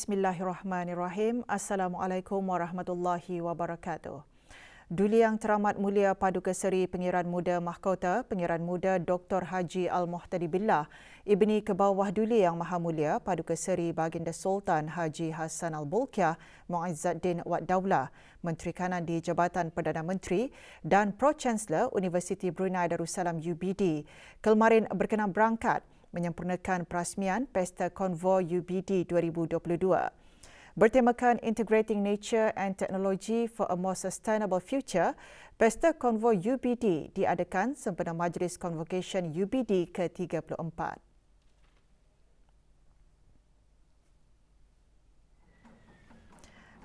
Bismillahirrahmanirrahim. Assalamualaikum warahmatullahi wabarakatuh. Duli Yang Teramat Mulia Paduka Seri Pengiran Muda Mahkota, Pengiran Muda Dr. Haji Al-Muhtadi Billah, Ibni Kebawah Duli Yang Maha Mulia Paduka Seri Baginda Sultan Haji Hassan Al-Bolkiah Muizzaddin Wad Daulah, Menteri Kanan di Jabatan Perdana Menteri dan Pro-Chancellor Universiti Brunei Darussalam UBD, kemarin berkenan berangkat menyempurnakan perasmian Pesta Konvoi UBD 2022. Bertemakan Integrating Nature and Technology for a More Sustainable Future, Pesta Konvoi UBD diadakan sempena Majlis Convocation UBD ke-34.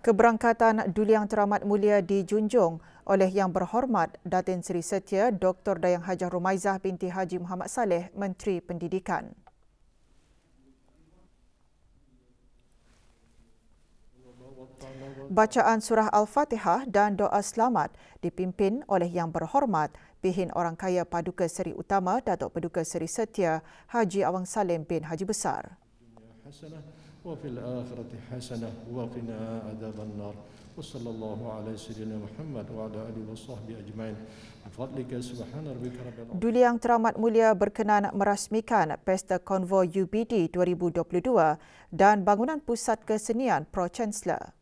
Keberangkatan Duli Yang Teramat Mulia dijunjung oleh Yang Berhormat Datin Seri Setia Dr. Dayang Hajah Rumaizah binti Haji Muhammad Saleh, Menteri Pendidikan. Bacaan surah Al-Fatihah dan doa selamat dipimpin oleh Yang Berhormat Pihin Orang Kaya Paduka Seri Utama Datuk Paduka Seri Setia Haji Awang Salim bin Haji Besar. وفي الآخرة حسنة وقنا عذاب النار وصلى الله على سيدنا محمد وعلى آله وصحبه أجمعين بفضلك سبحان ربك رب العالمين. Duli Yang Teramat Mulia berkenan merasmikan Pesta Konvoi UBD 2022 dan bangunan pusat kesenian Pro-Chancellor.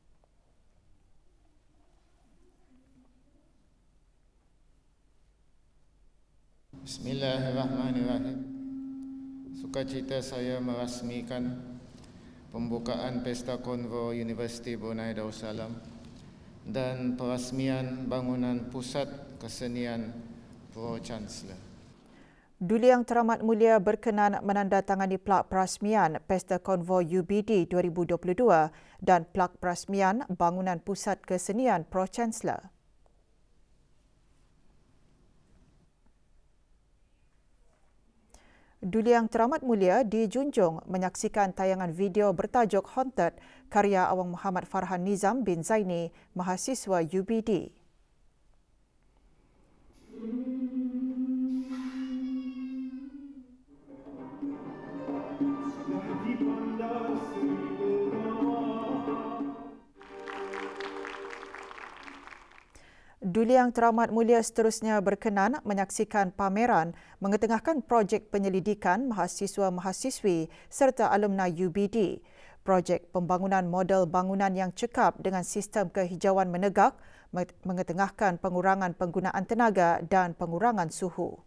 Bismillahirrahmanirrahim. Sukacita saya merasmikan pembukaan Pesta Konvoi Universiti Brunei Darussalam dan perasmian bangunan pusat kesenian Pro-Chancellor. Duli Yang Teramat Mulia berkenan menandatangani plak perasmian Pesta Konvoi UBD 2022 dan plak perasmian bangunan pusat kesenian Pro-Chancellor. Duli Yang Teramat Mulia dijunjung menyaksikan tayangan video bertajuk Haunted karya Awang Muhammad Farhan Nizam bin Zaini, mahasiswa UBD. Duli Yang Teramat Mulia seterusnya berkenan menyaksikan pameran mengetengahkan projek penyelidikan mahasiswa-mahasiswi serta alumni UBD. Projek pembangunan model bangunan yang cekap dengan sistem kehijauan menegak mengetengahkan pengurangan penggunaan tenaga dan pengurangan suhu.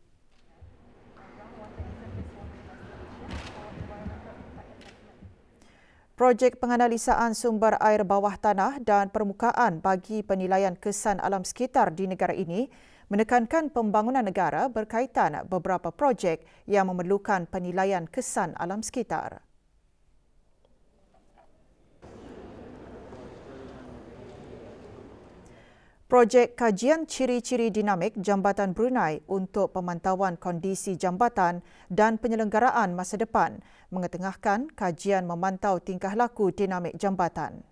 Projek penganalisaan sumber air bawah tanah dan permukaan bagi penilaian kesan alam sekitar di negara ini menekankan pembangunan negara berkaitan beberapa projek yang memerlukan penilaian kesan alam sekitar. Projek kajian ciri-ciri dinamik Jambatan Brunei untuk pemantauan kondisi jambatan dan penyelenggaraan masa depan mengetengahkan kajian memantau tingkah laku dinamik jambatan.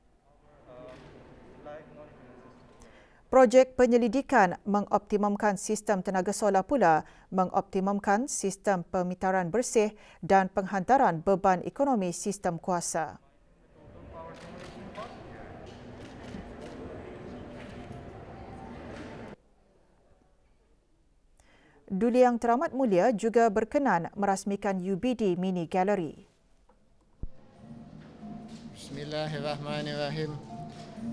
Projek penyelidikan mengoptimumkan sistem tenaga solar pula mengoptimumkan sistem pemitaran bersih dan penghantaran beban ekonomi sistem kuasa. Duli Yang Teramat Mulia juga berkenan merasmikan UBD Mini Gallery. Bismillahirrahmanirrahim.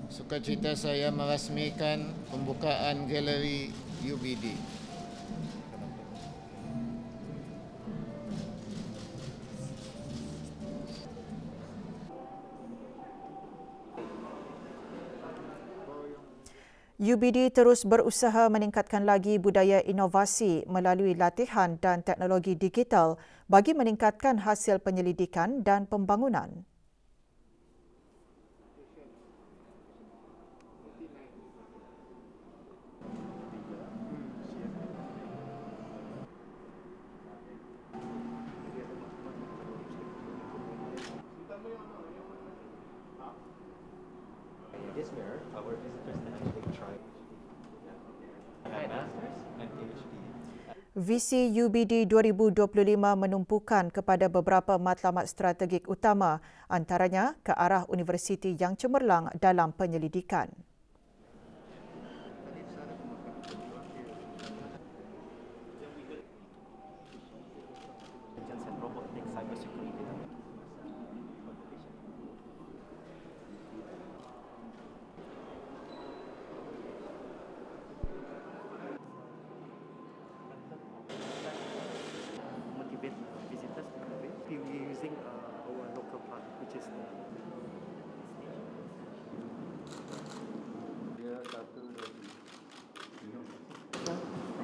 Sukacita saya merasmikan pembukaan galeri UBD. UBD terus berusaha meningkatkan lagi budaya inovasi melalui latihan dan teknologi digital bagi meningkatkan hasil penyelidikan dan pembangunan. This where our visitors can actually try masters and PhD. Visi UBD 2025 menumpukan kepada beberapa matlamat strategik utama, antaranya ke arah universiti yang cemerlang dalam penyelidikan. Visitors using our local plant, which is from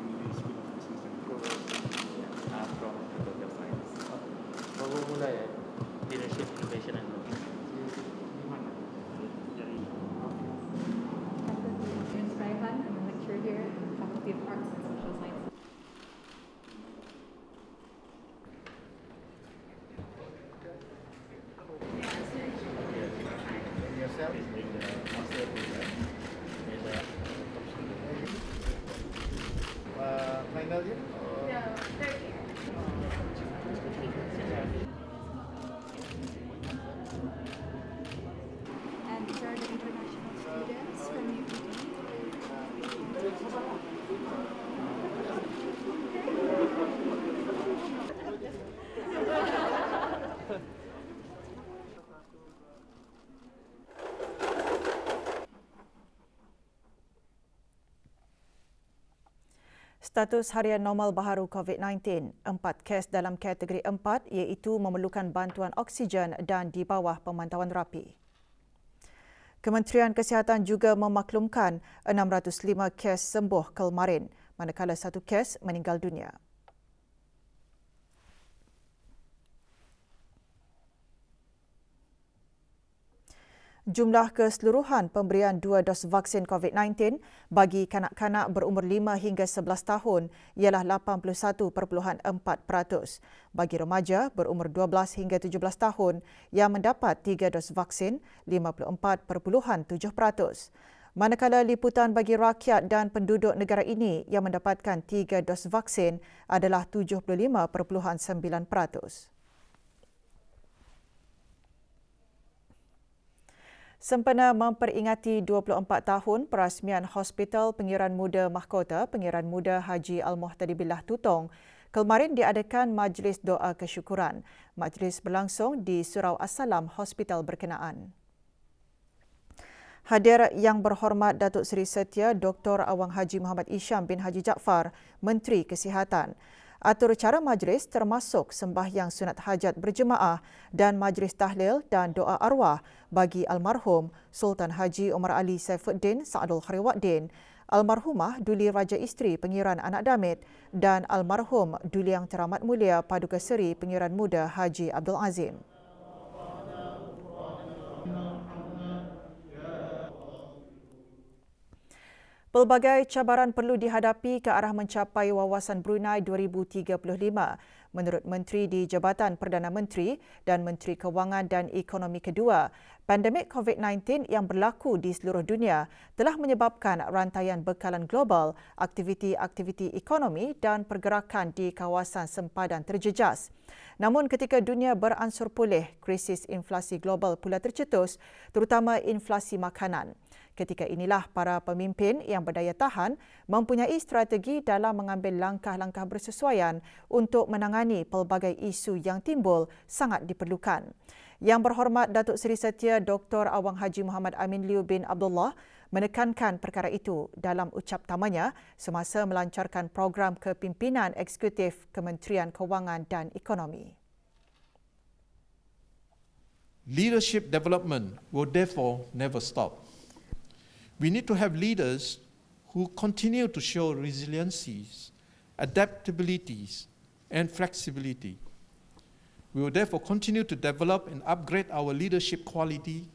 the School of Business and from Computer Science. Baru mulai Leadership, Innovation and Learning. James Raihan, I'm a lecturer here at the Faculty of Arts and Social Sciences. Final year? No, third year. And these are the international students from UBD. Status harian normal baharu COVID-19, 4 kes dalam kategori 4 iaitu memerlukan bantuan oksigen dan di bawah pemantauan rapi. Kementerian Kesihatan juga memaklumkan 605 kes sembuh kemarin, manakala 1 kes meninggal dunia. Jumlah keseluruhan pemberian 2 dos vaksin COVID-19 bagi kanak-kanak berumur 5 hingga 11 tahun ialah 81.4%. Bagi remaja berumur 12 hingga 17 tahun yang mendapat 3 dos vaksin, 54.7%. Manakala liputan bagi rakyat dan penduduk negara ini yang mendapatkan 3 dos vaksin adalah 75.9%. Sempena memperingati 24 tahun perasmian Hospital Pengiran Muda Mahkota Pengiran Muda Haji Al-Muhtadi Billah Tutong, kemarin diadakan majlis doa kesyukuran. Majlis berlangsung di Surau As-Salam Hospital berkenaan. Hadir Yang Berhormat Datuk Seri Setia Dr. Awang Haji Muhammad Isham bin Haji Jaafar, Menteri Kesihatan. Atur cara majlis termasuk sembahyang sunat hajat berjemaah dan majlis tahlil dan doa arwah bagi almarhum Sultan Haji Omar Ali Saifuddin Sa'adul Khairuddin, almarhumah Duli Raja Isteri Pengiran Anak Damit dan almarhum Duli Yang Teramat Mulia Paduka Seri Pengiran Muda Haji Abdul Azim. Pelbagai cabaran perlu dihadapi ke arah mencapai wawasan Brunei 2035, menurut Menteri di Jabatan Perdana Menteri dan Menteri Kewangan dan Ekonomi kedua. Pandemik COVID-19 yang berlaku di seluruh dunia telah menyebabkan rantaian bekalan global, aktiviti-aktiviti ekonomi dan pergerakan di kawasan sempadan terjejas. Namun ketika dunia beransur pulih, krisis inflasi global pula tercetus, terutama inflasi makanan. Ketika inilah para pemimpin yang berdaya tahan mempunyai strategi dalam mengambil langkah-langkah bersesuaian untuk menangani pelbagai isu yang timbul sangat diperlukan. Yang Berhormat Datuk Seri Setia Dr. Awang Haji Muhammad Amin Liu bin Abdullah menekankan perkara itu dalam ucap tamanya semasa melancarkan program kepimpinan eksekutif Kementerian Kewangan dan Ekonomi. Leadership development will therefore never stop. We need to have leaders who continue to show resiliencies, adaptabilities, and flexibility. We will therefore continue to develop and upgrade our leadership quality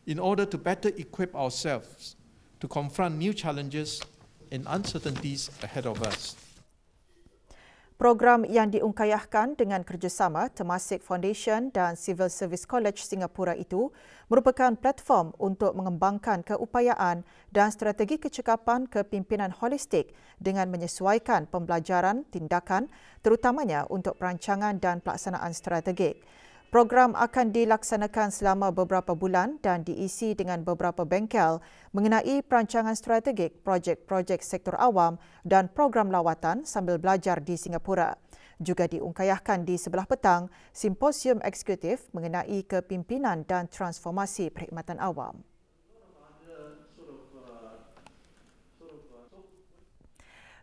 in order to better equip ourselves to confront new challenges and uncertainties ahead of us. Program yang diungkayahkan dengan kerjasama Temasek Foundation dan Civil Service College Singapura itu merupakan platform untuk mengembangkan keupayaan dan strategi kecekapan kepimpinan holistik dengan menyesuaikan pembelajaran tindakan terutamanya untuk perancangan dan pelaksanaan strategik. Program akan dilaksanakan selama beberapa bulan dan diisi dengan beberapa bengkel mengenai perancangan strategik projek-projek sektor awam dan program lawatan sambil belajar di Singapura. Juga diungkayahkan di sebelah petang simposium eksekutif mengenai kepimpinan dan transformasi perkhidmatan awam.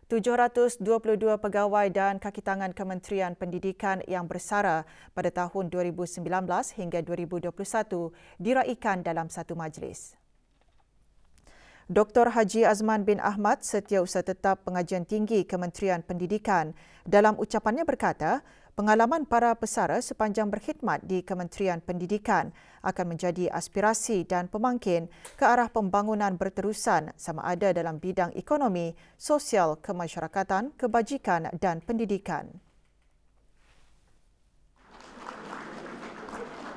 ...722 pegawai dan kakitangan Kementerian Pendidikan yang bersara pada tahun 2019 hingga 2021 diraikan dalam satu majlis. Dr. Haji Azman bin Ahmad, Setiausaha Tetap Pengajian Tinggi Kementerian Pendidikan, dalam ucapannya berkata, pengalaman para pesara sepanjang berkhidmat di Kementerian Pendidikan akan menjadi aspirasi dan pemangkin ke arah pembangunan berterusan sama ada dalam bidang ekonomi, sosial, kemasyarakatan, kebajikan dan pendidikan.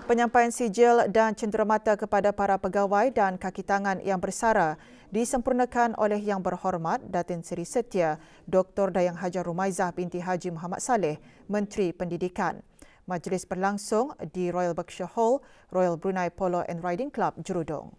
Penyampaian sijil dan cenderamata kepada para pegawai dan kakitangan yang bersara disempurnakan oleh Yang Berhormat Datin Seri Setia Dr. Dayang Hajar Rumaizah binti Haji Muhammad Saleh, Menteri Pendidikan. Majlis berlangsung di Royal Berkshire Hall, Royal Brunei Polo and Riding Club, Jurudong.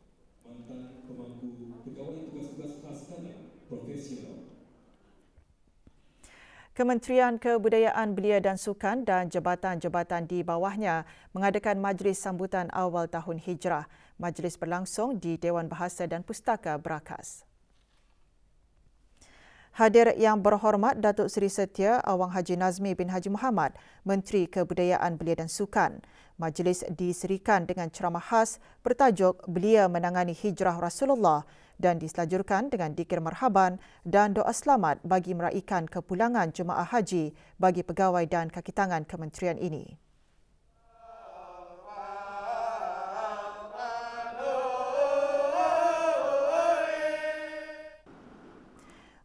Kementerian Kebudayaan Belia dan Sukan dan jabatan-jabatan di bawahnya mengadakan majlis sambutan awal tahun Hijrah. Majlis berlangsung di Dewan Bahasa dan Pustaka Berakas. Hadir Yang Berhormat Datuk Seri Setia Awang Haji Nazmi bin Haji Muhammad, Menteri Kebudayaan Belia dan Sukan. Majlis diserikan dengan ceramah khas bertajuk Belia Menangani Hijrah Rasulullah dan diselajurkan dengan dikir marhaban dan doa selamat bagi meraikan kepulangan jemaah haji bagi pegawai dan kakitangan kementerian ini.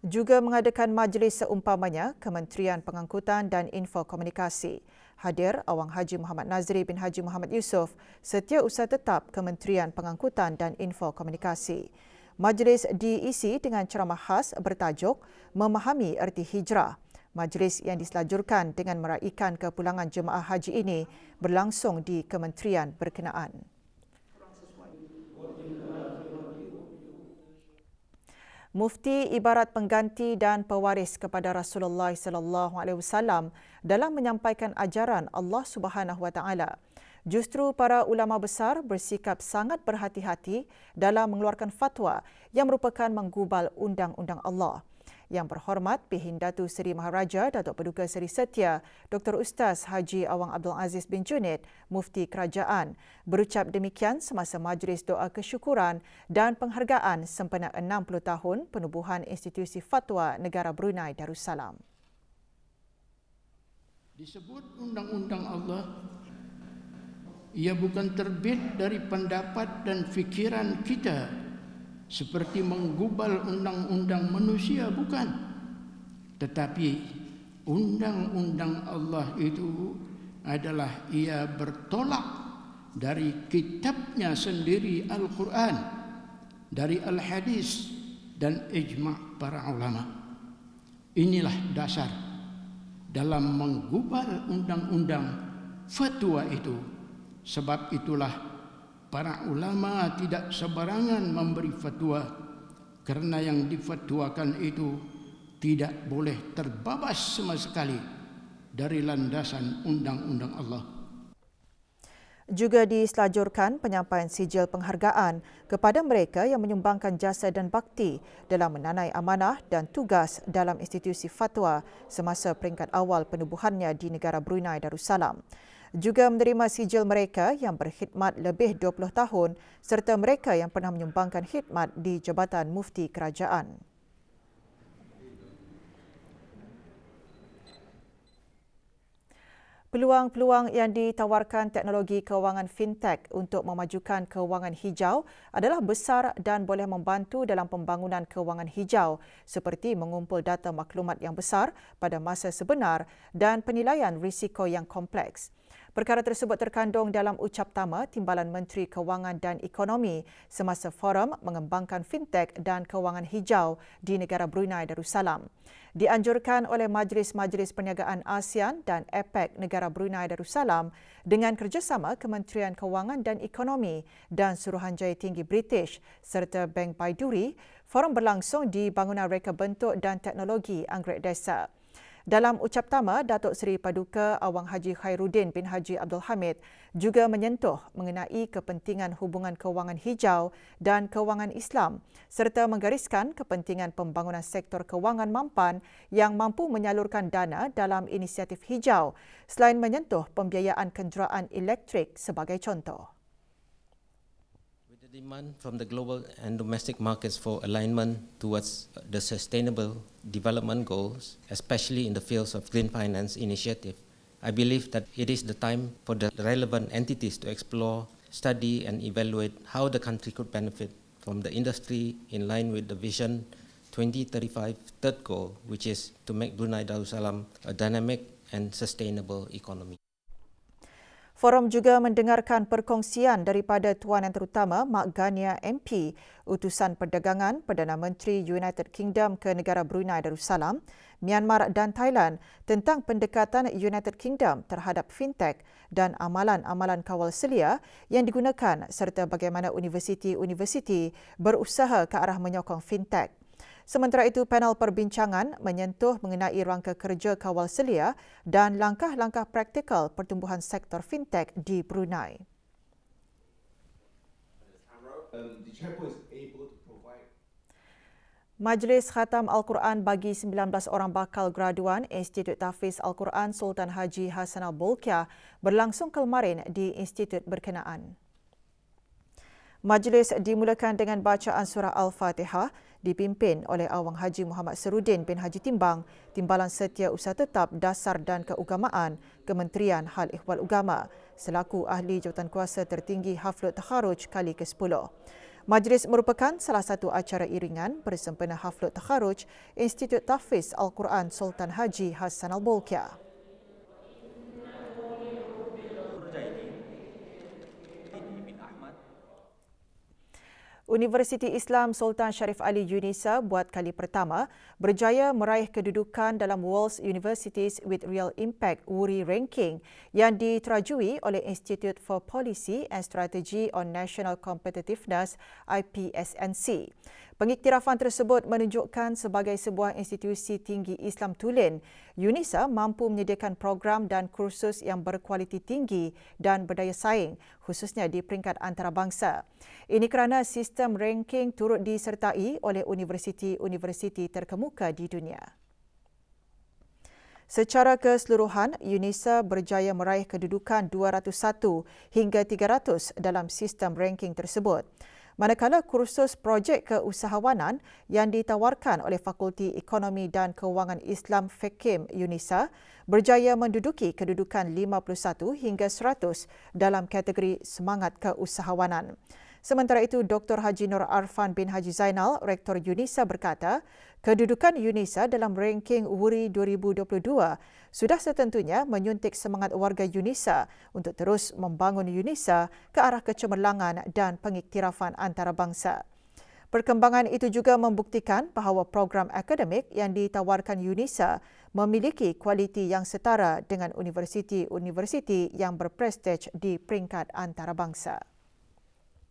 Juga mengadakan majlis seumpamanya Kementerian Pengangkutan dan Infokomunikasi. Hadir Awang Haji Muhammad Nazri bin Haji Muhammad Yusof, Setiausaha Tetap Kementerian Pengangkutan dan Infokomunikasi. Majlis diisi dengan ceramah khas bertajuk Memahami Erti Hijrah. Majlis yang diselajurkan dengan meraikan kepulangan jemaah haji ini berlangsung di kementerian berkenaan. Mufti ibarat pengganti dan pewaris kepada Rasulullah sallallahu alaihi wasallam dalam menyampaikan ajaran Allah Subhanahu wa taala. Justru para ulama besar bersikap sangat berhati-hati dalam mengeluarkan fatwa yang merupakan menggubal undang-undang Allah. Yang Berhormat Pihin Datu Seri Maharaja Datuk Paduka Seri Setia Dr. Ustaz Haji Awang Abdul Aziz bin Junid, Mufti Kerajaan, berucap demikian semasa majlis doa kesyukuran dan penghargaan sempena 60 tahun penubuhan Institusi Fatwa Negara Brunei Darussalam. Disebut undang-undang Allah, ia bukan terbit dari pendapat dan fikiran kita seperti menggubal undang-undang manusia, bukan. Tetapi undang-undang Allah itu adalah ia bertolak dari kitabnya sendiri Al-Quran, dari Al-Hadis dan ijma' para ulama. Inilah dasar dalam menggubal undang-undang fatwa itu. Sebab itulah para ulama tidak sembarangan memberi fatwa, kerana yang difatwakan itu tidak boleh terbabas sama sekali dari landasan undang-undang Allah. Juga diselajurkan penyampaian sijil penghargaan kepada mereka yang menyumbangkan jasa dan bakti dalam menanai amanah dan tugas dalam institusi fatwa semasa peringkat awal penubuhannya di negara Brunei Darussalam. Juga menerima sijil mereka yang berkhidmat lebih 20 tahun serta mereka yang pernah menyumbangkan khidmat di Jabatan Mufti Kerajaan. Peluang-peluang yang ditawarkan teknologi kewangan fintech untuk memajukan kewangan hijau adalah besar dan boleh membantu dalam pembangunan kewangan hijau seperti mengumpul data maklumat yang besar pada masa sebenar dan penilaian risiko yang kompleks. Perkara tersebut terkandung dalam ucap tama Timbalan Menteri Kewangan dan Ekonomi semasa forum mengembangkan fintech dan kewangan hijau di negara Brunei Darussalam. Dianjurkan oleh Majlis-Majlis Perniagaan ASEAN dan APEC negara Brunei Darussalam dengan kerjasama Kementerian Kewangan dan Ekonomi dan Suruhanjaya Tinggi British serta Bank Baiduri, forum berlangsung di Bangunan Reka Bentuk dan Teknologi Anggrek Desa. Dalam ucap tama, Datuk Seri Paduka Awang Haji Khairuddin bin Haji Abdul Hamid juga menyentuh mengenai kepentingan hubungan kewangan hijau dan kewangan Islam serta menggariskan kepentingan pembangunan sektor kewangan mampan yang mampu menyalurkan dana dalam inisiatif hijau selain menyentuh pembiayaan kenderaan elektrik sebagai contoh. Demand from the global and domestic markets for alignment towards the sustainable development goals, especially in the fields of green finance initiative, I believe that it is the time for the relevant entities to explore, study and evaluate how the country could benefit from the industry in line with the Vision 2035 third goal, which is to make Brunei Darussalam a dynamic and sustainable economy. Forum juga mendengarkan perkongsian daripada Tuan Yang Terutama Mak Gania MP, Utusan Perdagangan Perdana Menteri United Kingdom ke negara Brunei Darussalam, Myanmar dan Thailand tentang pendekatan United Kingdom terhadap fintech dan amalan-amalan kawal selia yang digunakan serta bagaimana universiti-universiti berusaha ke arah menyokong fintech. Sementara itu, panel perbincangan menyentuh mengenai rangka kerja kawal selia dan langkah-langkah praktikal pertumbuhan sektor fintech di Brunei. Majlis Khatam Al-Quran bagi 19 orang bakal graduan Institut Tahfiz Al-Quran Sultan Haji Hassanal Bolkiah berlangsung kemarin di institut berkenaan. Majlis dimulakan dengan bacaan surah Al-Fatihah dipimpin oleh Awang Haji Muhammad Seruddin bin Haji Timbang, Timbalan Setiausaha Tetap Dasar dan Keagamaan, Kementerian Hal Ehwal Ugama, selaku ahli jawatankuasa tertinggi Haflul Takharuj kali ke-10. Majlis merupakan salah satu acara iringan bersempena Haflul Takharuj Institut Tahfiz Al-Quran Sultan Haji Hassanal Bolkiah. Universiti Islam Sultan Sharif Ali UNISA buat kali pertama berjaya meraih kedudukan dalam World Universities with Real Impact WURI Ranking yang diterajui oleh Institute for Policy and Strategy on National Competitiveness IPSNC. Pengiktirafan tersebut menunjukkan sebagai sebuah institusi tinggi Islam tulen, UNISA mampu menyediakan program dan kursus yang berkualiti tinggi dan berdaya saing, khususnya di peringkat antarabangsa. Ini kerana sistem ranking turut disertai oleh universiti-universiti terkemuka di dunia. Secara keseluruhan, UNISA berjaya meraih kedudukan 201 hingga 300 dalam sistem ranking tersebut. Manakala kursus projek keusahawanan yang ditawarkan oleh Fakulti Ekonomi dan Kewangan Islam FEKIM UNISA berjaya menduduki kedudukan 51 hingga 100 dalam kategori semangat keusahawanan. Sementara itu, Dr. Haji Nur Arfan bin Haji Zainal, Rektor UNISA berkata, kedudukan UNISA dalam ranking WURI 2022 sudah setentunya menyuntik semangat warga UNISA untuk terus membangun UNISA ke arah kecemerlangan dan pengiktirafan antarabangsa. Perkembangan itu juga membuktikan bahawa program akademik yang ditawarkan UNISA memiliki kualiti yang setara dengan universiti-universiti yang berprestij di peringkat antarabangsa.